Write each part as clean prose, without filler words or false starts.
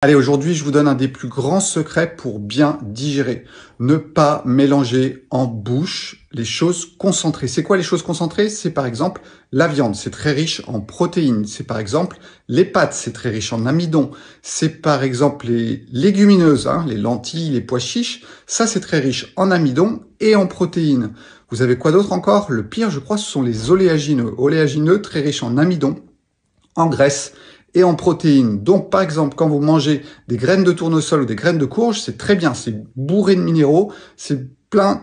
Allez, aujourd'hui, je vous donne un des plus grands secrets pour bien digérer. Ne pas mélanger en bouche les choses concentrées. C'est quoi les choses concentrées? C'est par exemple la viande, c'est très riche en protéines. C'est par exemple les pâtes, c'est très riche en amidon. C'est par exemple les légumineuses, les lentilles, les pois chiches. Ça, c'est très riche en amidon et en protéines. Vous avez quoi d'autre encore? Le pire, je crois, ce sont les oléagineux. Oléagineux, très riches en amidon, en graisse et en protéines. Donc, par exemple, quand vous mangez des graines de tournesol ou des graines de courge, c'est très bien, c'est bourré de minéraux, c'est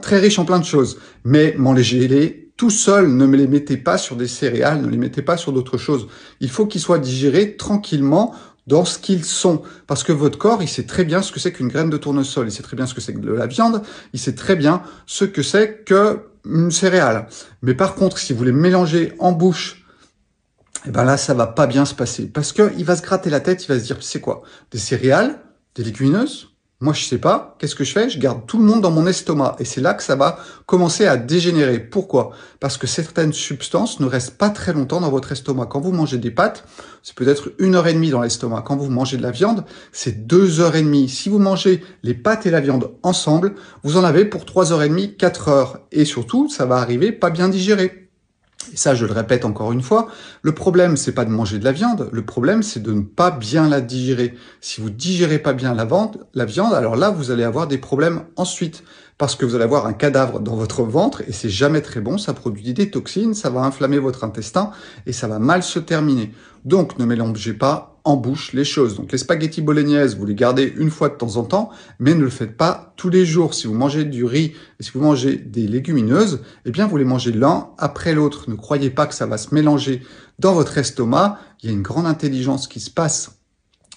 très riche en plein de choses. Mais mangez-les tout seul, ne me les mettez pas sur des céréales, ne les mettez pas sur d'autres choses. Il faut qu'ils soient digérés tranquillement dans ce qu'ils sont. Parce que votre corps, il sait très bien ce que c'est qu'une graine de tournesol, il sait très bien ce que c'est que de la viande, il sait très bien ce que c'est qu'une céréale. Mais par contre, si vous les mélangez en bouche, et ben là, ça va pas bien se passer. Parce qu'il va se gratter la tête, il va se dire, c'est quoi? Des céréales? Des légumineuses? Moi, je sais pas. Qu'est-ce que je fais? Je garde tout le monde dans mon estomac. Et c'est là que ça va commencer à dégénérer. Pourquoi? Parce que certaines substances ne restent pas très longtemps dans votre estomac. Quand vous mangez des pâtes, c'est peut-être 1 heure et demie dans l'estomac. Quand vous mangez de la viande, c'est 2 heures et demie. Si vous mangez les pâtes et la viande ensemble, vous en avez pour 3 heures et demie, 4 heures. Et surtout, ça va arriver pas bien digéré. Et ça, je le répète encore une fois, le problème, c'est pas de manger de la viande, le problème, c'est de ne pas bien la digérer. Si vous digérez pas bien la viande, alors là, vous allez avoir des problèmes ensuite, parce que vous allez avoir un cadavre dans votre ventre, et c'est jamais très bon, ça produit des toxines, ça va inflammer votre intestin, et ça va mal se terminer. Donc, ne mélangez pas en bouche les choses. Donc, les spaghettis bolognaises, vous les gardez une fois de temps en temps, mais ne le faites pas tous les jours. Si vous mangez du riz et si vous mangez des légumineuses, eh bien, vous les mangez l'un après l'autre. Ne croyez pas que ça va se mélanger dans votre estomac. Il y a une grande intelligence qui se passe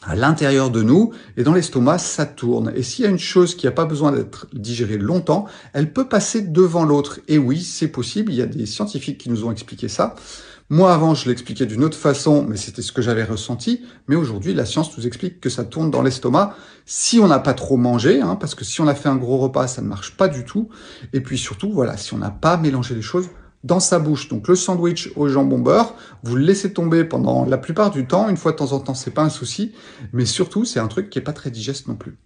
à l'intérieur de nous, et dans l'estomac, ça tourne. Et s'il y a une chose qui n'a pas besoin d'être digérée longtemps, elle peut passer devant l'autre. Et oui, c'est possible, il y a des scientifiques qui nous ont expliqué ça. Moi, avant, je l'expliquais d'une autre façon, mais c'était ce que j'avais ressenti. Mais aujourd'hui, la science nous explique que ça tourne dans l'estomac si on n'a pas trop mangé, parce que si on a fait un gros repas, ça ne marche pas du tout. Et puis surtout, voilà, si on n'a pas mélangé les choses dans sa bouche. Donc le sandwich au jambon beurre, vous le laissez tomber pendant la plupart du temps. Une fois de temps en temps, c'est pas un souci. Mais surtout, c'est un truc qui est pas très digeste non plus.